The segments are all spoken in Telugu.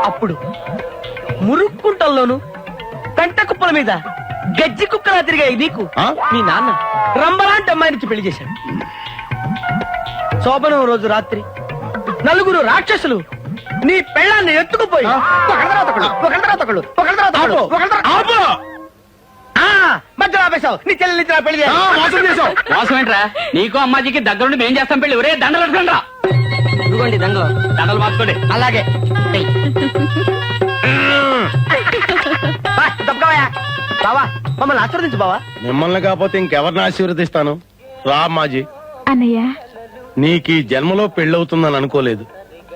అప్పుడు మురుక్కుంటల్లోను పెంట కుప్పల మీద గజ్జి కుక్కలా తిరిగాయి నీకు మీ నాన్న రంబలాంటి అమ్మాయి నుంచి పెళ్లి చేశాడు. శోభనం రోజు రాత్రి నలుగురు రాక్షసులు నీ పెళ్ళాన్ని ఎత్తుకుపోయి మధ్యలో ఆపేశావు. నీ చెల్లి పెళ్లి చేశావు. మోసం ఏంట్రా? నీకు అమ్మాజీకి దగ్గరుండి మేం చేస్తాం పెళ్లి. ఒరే దండలు పెట్టుకోండి రా. ఇదిగోండి దండలు మార్చుకోండి. అలాగే బావా మమ్మల్ని ఆశీర్వదించు బావా. మిమ్మల్ని కాకపోతే ఇంకెవరిని ఆశీర్వదిస్తాను? రా అమ్మాజీ. అన్నయ్య, నీకు ఈ జన్మలో పెళ్ళవుతుందని అనుకోలేదు,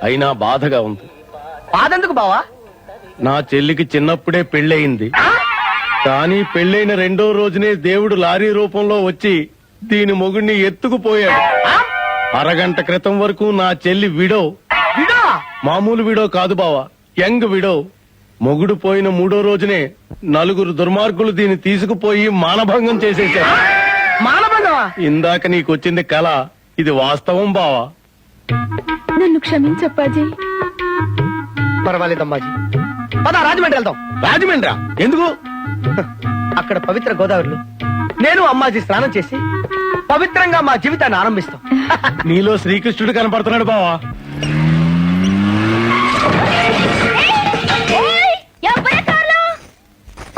అయినా బాధగా ఉంది. బాధెందుకు బావా? నా చెల్లికి చిన్నప్పుడే పెళ్ళయింది, కానీ పెళ్ళైన 2వ రోజునే దేవుడు లారీ రూపంలో వచ్చి దీని మొగుడిని ఎత్తుకుపోయాడు. అరగంట క్రితం వరకు నా చెల్లి విడో. మామూలు విడో కాదు బావా, యంగ్ విడో. మొగుడు పోయిన 3వ రోజునే నలుగురు దుర్మార్గులు దీన్ని తీసుకుపోయి మానభంగం చేసేశారు. మానభంగమా? ఇందాక నీకొచ్చింది కళ, ఇది వాస్తవం బావా. నన్ను క్షమించప్పాజీ. పర్వాలేదమ్మాజీ, పద రాజమండ్రి వెళ్దాం. రాజమండ్రా? ఎందుకు? అక్కడ పవిత్ర గోదావరిలో నేను అమ్మాజీ స్నానం చేసి పవిత్రంగా మా జీవితాన్ని ఆరంభిస్తాం. నీలో శ్రీకృష్ణుడు కనపడుతున్నాడు బావా.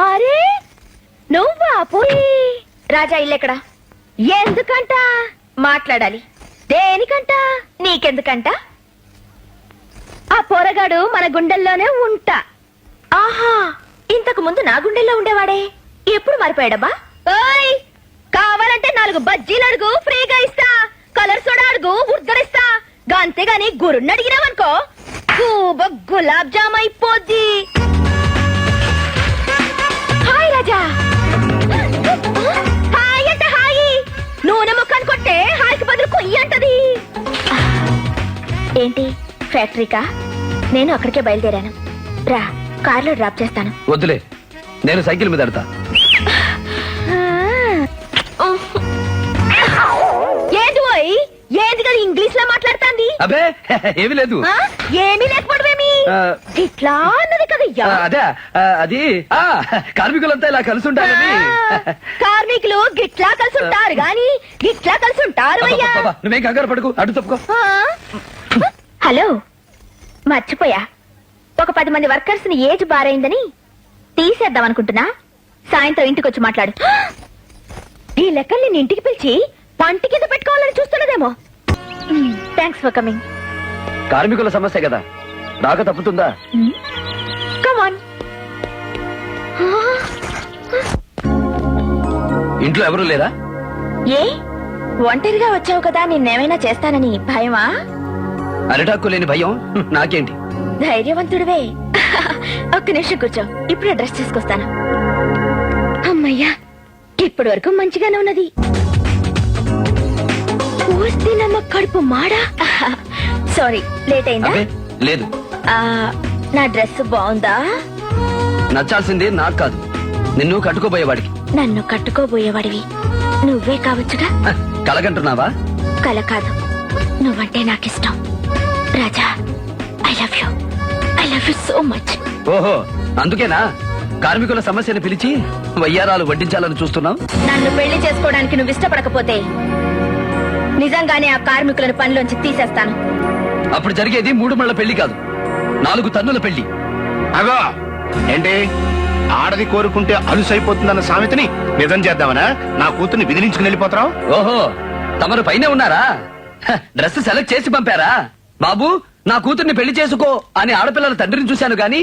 అరే నువ్వా? పోయి రాజా ఇల్లెక్కడా? ఎందుకంట మాట్లాడాలి? దేనికంట? నీకెందుకంట? ఆ పోరగాడు మన గుండెల్లోనే ఉంటా. ఆహా, ఇంతకు ముందు నా గుండెల్లో ఉండేవాడే, ఎప్పుడు మారిపోయాడబ్బా? ఓయ్, కావాలంటే 4 బజ్జీలు అడుగు, ఫ్రీగా ఇస్తా. కలర్ సోడా అడుగు, ఉద్దరిస్తా. అంతేగాని గురుణ్ణి అడిగినావనుకో గులాబ్ జామ్ అయిపోద్ది. హాయ్ రాజా. హాయ్ అంటే హాయి, నూనె ముక్కను కొట్టే హాయికి బదులు కొయ్యి అంటది. ఏంటి ఫ్యాక్టరీకా? నేను అక్కడికే బయలుదేరాను. రా, కార్లో డ్రాప్ చేస్తాను. వద్దులే, నేను సైకిల్ మీద ఎడతా. ఏంటి పోయి ఏంది కదా ఇంగ్లీష్ లో మాట్లాడుతాంది? అబే ఏమీ లేదు. ఏమీ లేకపోవడమేమి? ఇట్లా అన్నది కదయ్యా. అదే అది కార్మికులంతా ఇలా కలిసి ఉంటారని. కార్మికులు గిట్లా కలిసి ఉంటారు గాని గిట్లా కలిసి ఉంటారు అయ్యా. నువ్వేం కంగారు పడుకు, అటు తప్పుకో. హలో, మర్చిపోయా. ఒక 10 మంది వర్కర్స్ ని ఏజ్ బారైందని తీసేద్దాం అనుకుంటున్నా. సాయంత్రం ఇంటికి వచ్చి మాట్లాడు. ఈ లెక్కల్ని నేను ఇంటికి పిలిచి పంటి కింద పెట్టుకోవాలని చూస్తున్నదేమో. Thanks for coming. కార్మికుల సమస్య కదా, రాక తప్పుతుందా? Come on. ఇంట్లో ఎవరు లేరా? ఏ, ఒంటరిగా వచ్చావు కదా, నిన్నేమైనా చేస్తానని భయమా? అరిటాక్కు లేని భయం నాకేంటి? ధైర్యవంతుడివే. ఒక్క నిమిషం కూర్చో, ఇప్పుడే డ్రెస్ చేసుకొస్తాను. అమ్మయ్యా, ఇప్పటి వరకు మంచిగానే ఉన్నది. నమ్మ కడుపు మాడా. సారీ, లేట్ అయిందా? లేదు. నా డ్రెస్ బాగుందా? నచ్చాల్సిందే నాకు కాదు, నిన్ను కట్టుకోబోయేవాడికి. నన్ను కట్టుకోబోయేవాడివి నువ్వే కావచ్చుగా. కలగంటున్నావా? కల కాదు, నువ్వంటే నాకిష్టం రాజా. I love you, I love you so much. ఓహో, అందుకేనా కార్మికుల సమస్యను పిలిచి వయ్యారాలు వడ్డించాలని చూస్తున్నావు? నన్ను పెళ్లి చేసుకోవడానికి నువ్వు ఇష్టపడకపోతే నిజంగానే ఆ కార్మికులను పనిలోంచి తీసేస్తాను. అప్పుడు జరిగేది 3 మళ్ళ పెళ్లి కాదు, 4 టన్నుల పెళ్లి. అగో ఏంటి, ఆడది కోరుకుంటే అలుసైపోతుందన్న సామెతని నిజం చేద్దామనా? నా కూతుర్ని విదిలించుకుని వెళ్ళిపోతావు? ఓహో, తమరు పైనే ఉన్నారా? డ్రెస్ సెలెక్ట్ చేసి పంపారా? బాబు, నా కూతుర్ని పెళ్లి చేసుకో అని ఆడపిల్లల తండ్రిని చూశాను గాని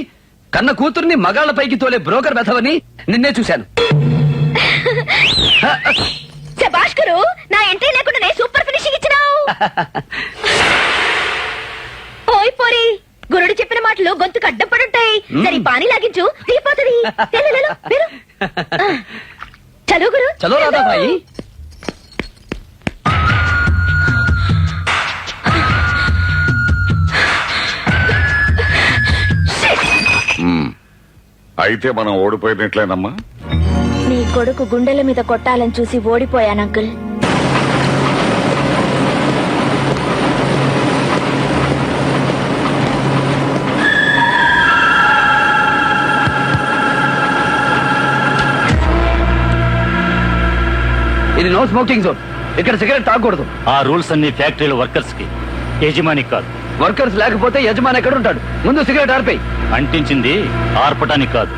కన్న కూతుర్ని మగాళ్ల పైకి తోలే బ్రోకర్ బెథవని నిన్నే చూశాను. భాస్కరు, నా ఎంట్రీ లేకుండా సూపర్ ఫినిషింగ్ ఇచ్చినావు. పోయి పోరి, గురుడు చెప్పిన మాటలు గొంతుకు అడ్డం పడుంటాయి. సరే పానీ లాగించు, తీపోతుంది. చలో గురు, చలో రాదా భాయి. అయితే మనం ఓడిపోయినట్లేనమ్మా. నీ కొడుకు గుండెల మీద కొట్టాలని చూసి ఓడిపోయాను అంకుల్. ఇది నో స్మోకింగ్ జోన్. ఇక్కడ సిగరెట్ తాగకూడదు. ఆ రూల్స్ అన్ని ఫ్యాక్టరీల వర్కర్స్ కి, యజమాని కాదు. వర్కర్స్ లేకపోతే యజమాని ఎక్కడ ఉంటాడు? ముందు సిగరెట్ ఆర్పేయి. అంటించింది ఆర్పటానికి కాదు.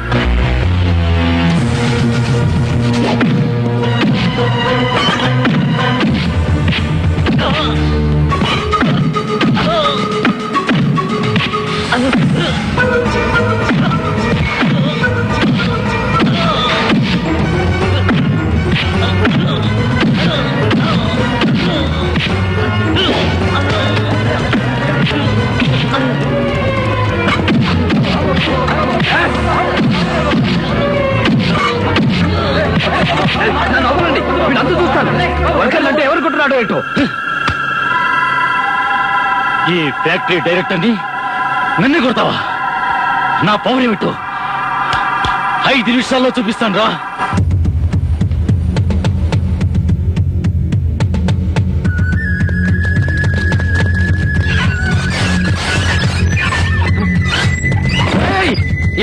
నన్ను వదలండి. వీళ్ళంతా చూస్తాను. వర్కర్లు అంటే ఎవరు కొట్టున్నాడో ఏంటో. ఈ ఫ్యాక్టరీ డైరెక్టర్ ని నన్ను కొడతావా? నా పవర్ ఏమిటో 5 నిమిషాల్లో చూపిస్తాను రా. ఏయ్,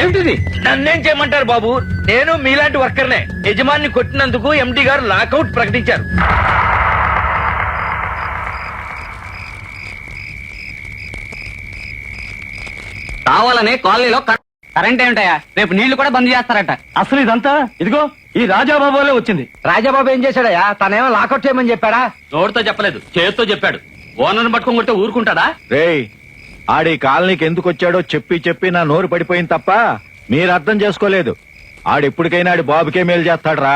ఏమిటిది? నన్నేం చేయమంటారు బాబు? నేను మీలాంటి వర్కర్నే. యజమాని కొట్టినందుకు ఎండి గారు లాకౌట్ ప్రకటించారు. కావాలనే కాలనీలో కరెంట్ ఏమిటయా? రేపు నీళ్లు కూడా బంద్ చేస్తారట. అసలు ఇదంతా ఇదిగో ఈ రాజాబాబు వల్లే వచ్చింది. రాజాబాబు ఏం చేశాడయా? తనేమో లాకౌట్ చేయమని చెప్పాడా? నోటితో చెప్పలేదు, చేతితో చెప్పాడు. ఓనర్ పట్టుకొని కొట్టే ఊరుకుంటాడా? రేయ్, ఆడి కాలనీకి ఎందుకు వచ్చాడో చెప్పి చెప్పి నా నోరు పడిపోయింది తప్ప మీరు అర్థం చేసుకోలేదు. ఆడిప్పటికైనా ఆడి బాబుకే మేలు చేస్తాడ్రా.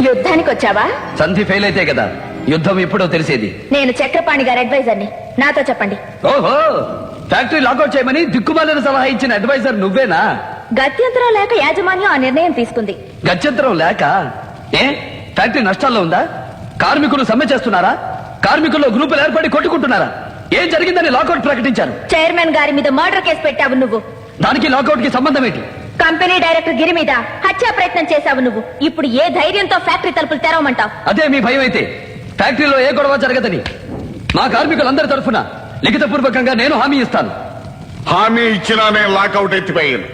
యుద్ధానికి వచ్చావా? సంధి ఫెయిల్ అయితే కదా యుద్ధం ఎప్పుడో తెలిసేది. నేను చక్రపాణి గారి అడ్వైజర్ని. నాతో చెప్పండి. ఓహో, ఫ్యాక్టరీ లాకౌట్ చేయమని దిక్కుమాలిన సలహా ఇచ్చిన అడ్వైజర్ నువ్వేనా? గత్యంతరం లేక యాజమాన్యం ఆ నిర్ణయం తీసుకుంది. గత్యంతరం లేక? ఏ ఫ్యాక్టరీ నష్టాల్లో ఉందా? కార్మికులు సమ్మె చేస్తున్నారా? కార్మికుల్లో గ్రూపులు ఏర్పడి కొట్టుకుంటున్నారా? ఏం జరిగిందని లాకౌట్ ప్రకటించారు. చైర్మన్ గారి మీద మర్డర్ కేసు పెట్టావు నువ్వు. దానికి లాకౌట్ కి సంబంధం ఏంటి? కంపెనీ డైరెక్టర్ గిరి మీద హత్యా ప్రయత్నం చేశావు నువ్వు. ఇప్పుడు ఏ ధైర్యంతో ఫ్యాక్టరీ తలుపులు తెరవమంటావు? అదే మీ భయం అయితే ఫ్యాక్టరీలో ఏ గొడవ జరగదని మా కార్మికులందరి తరఫున లిఖితపూర్వకంగా నేను హామీ ఇస్తాను. హామీ ఇచ్చినా నేను లాకౌట్ ఎత్తిపోయాను.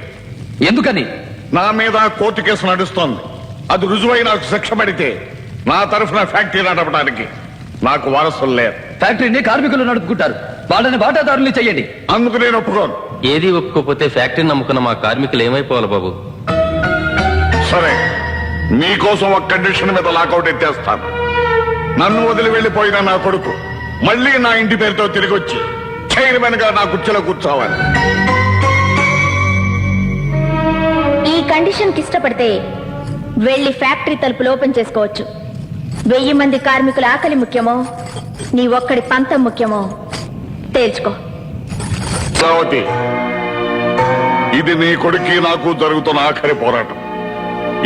ఎందుకని? నా మీద కోర్టు కేసు నడుస్తోంది. అది రుజువై నాకు శిక్ష పడితే నా తరఫున ఫ్యాక్టరీ నడపడానికి నాకు వారసులు లేరు. ఫ్యాక్టరీని కార్మికులు నడుపుకుంటారు. వాళ్ళని బాటాదారులు చెయ్యండి. అందుకు నేను ఒప్పుకోను. ఏది ఒప్పుకోపోతే ఫ్యాక్టరీ నమ్ముకున్న మా కార్మికులు ఏమైపోవాలి బాబు? సరే, మీకోసం ఒక కండిషన్ మీద లాకౌట్ ఎత్తేస్తాను. నన్ను వదిలి వెళ్లిపోయిన నా కొడుకు మళ్ళీ నా ఇంటి పేరుతో తిరిగి వచ్చి చైర్మన్ గా నా కుర్చీలో కూర్చోవాలి. ఈ కండిషన్ కి ఇష్టపడితే వెళ్లి ఫ్యాక్టరీ తలుపులు ఓపెన్ చేసుకోవచ్చు. 1000 మంది కార్మికుల ఆకలి ముఖ్యమో నీ ఒక్కడి పంతం ముఖ్యమో తేల్చుకో. సవతి, ఇది నీ కొడుక్కి నాకు జరుగుతున్న ఆఖరి పోరాటం.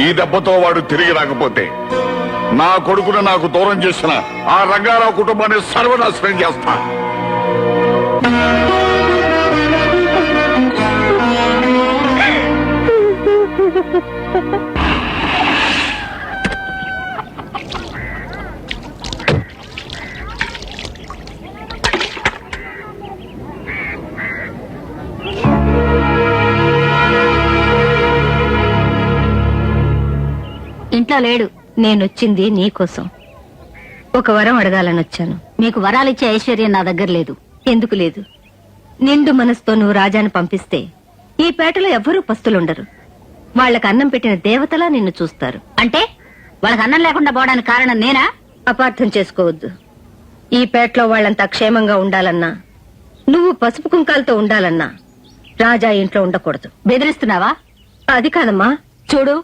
ఈ దెబ్బతో వాడు తిరిగి రాకపోతే నా కొడుకును నాకు దూరం చేసిన ఆ రంగారావు కుటుంబాన్ని సర్వనాశనం చేస్తా. ఇంట్లో లేడు. నేనొచ్చింది నీకోసం. ఒక వరం అడగాలని వచ్చాను. మీకు వరాలిచ్చే ఐశ్వర్యం నా దగ్గర లేదు. ఎందుకు లేదు? నిండు మనసుతో నువ్వు రాజాను పంపిస్తే ఈ పేటలో ఎవ్వరూ పస్తులుండరు. వాళ్ళకి అన్నం పెట్టిన దేవతలా నిన్ను చూస్తారు. అంటే వాళ్ళకి అన్నం లేకుండా పోవడానికి కారణం నేనా? అపార్థం చేసుకోవద్దు. ఈ పేటలో వాళ్ళంతా క్షేమంగా ఉండాలన్నా, నువ్వు పసుపు కుంకాలతో ఉండాలన్నా రాజా ఇంట్లో ఉండకూడదు. బెదిరిస్తున్నావా? అది కాదమ్మా. చూడు,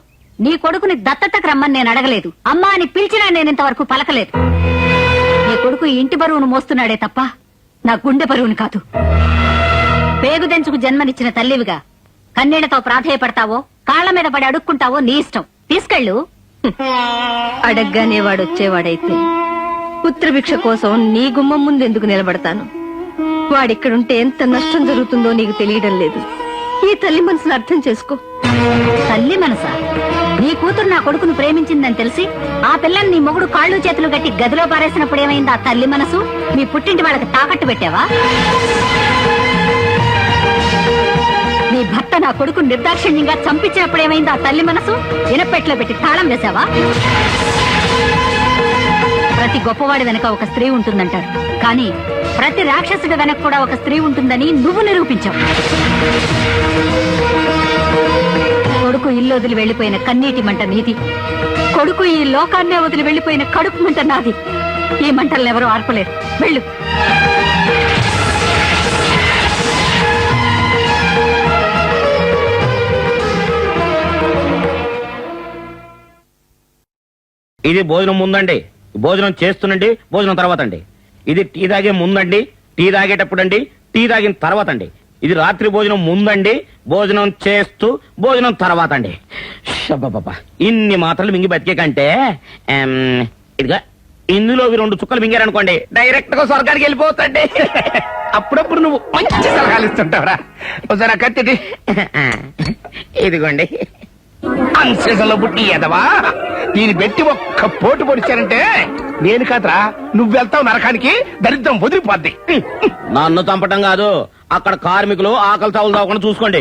నీ కొడుకుని దత్తతకు రమ్మని నేను అడగలేదు. అమ్మా అని పిలిచినా నేను ఇంతవరకు పలకలేదు. నీ కొడుకు ఈ ఇంటి బరువును మోస్తున్నాడే తప్ప నా గుండె బరువుని కాదు. పేగుదెంచుకు జన్మనిచ్చిన తల్లివిగా కన్నీళ్లతో ప్రాధేయపడతావో కాళ్ల మీద పడి అడుక్కుంటావో నీ ఇష్టం. తీసుకెళ్ళు. అడగ్గానే వాడొచ్చేవాడైతే పుత్రభిక్ష కోసం నీ గుమ్మం ముందు ఎందుకు నిలబడతాను? వాడిక్కడుంటే ఎంత నష్టం జరుగుతుందో నీకు తెలియడం లేదు. ఈ తల్లి మనసును అర్థం చేసుకో. తల్లి మనసా? నీ కూతురు నా కొడుకును ప్రేమించిందని తెలిసి ఆ పిల్లని నీ మొగుడు కాళ్ళు చేతులు గట్టి గదిలో పారేసినప్పుడు ఏమైంది ఆ తల్లి మనసు? మీ పుట్టింటి వాళ్ళకి తాకట్టు పెట్టావా? నీ భర్త నా నా కొడుకు నిర్దాక్షిణ్యంగా చంపించినప్పుడేమైంది ఆ తల్లి మనసు ఇనపెట్లో పెట్టి తాళం వేశావా? ప్రతి గొప్పవాడి వెనక ఒక స్త్రీ ఉంటుందంటారు, కానీ ప్రతి రాక్షసుడి వెనక కూడా ఒక స్త్రీ ఉంటుందని నువ్వు నిరూపించావు. కొడుకు ఇల్లు వదిలి వెళ్లిపోయిన కన్నీటి మంట నీది, కొడుకు ఈ లోకాన్నే వదిలి వెళ్లిపోయిన కడుపు మంట నాది. ఈ మంటలను ఎవరూ ఆర్పలేరు. వెళ్ళు. ఇది భోజనం ముందండి, భోజనం చేస్తునండి, భోజనం తర్వాత అండి. ఇది టీ తాగే ముందండి, టీ తాగేటప్పుడు అండి, టీ తాగిన తర్వాత అండి. ఇది రాత్రి భోజనం ముందండి, భోజనం చేస్తూ భోజనం తర్వాత అండి. షబ్బబ్బబ్బా, ఇన్ని మాత్రలు మింగి బతికే కంటే ఇదిగా ఇందులో 2 చుక్కలు మింగారనుకోండి, డైరెక్ట్ గా స్వర్గానికి వెళ్ళిపోతండి. అప్పుడప్పుడు నువ్వు మంచి సలహాలు ఇస్తుంటావురా. ఒకసారి ఆ కత్తి ఇదిగోండి. అన్సీజన్లో పుట్టి ఎదవా, దీన్ని పెట్టి ఒక్క పోటు పొడిచారంటే నేను కాదురా, నువ్వు వెళ్తావు నరకానికి, దరిద్రం వదిలిపోద్ది. నన్ను చంపటం కాదు, అక్కడ కార్మికులు ఆకలి చావులు తాగకుండా చూసుకోండి.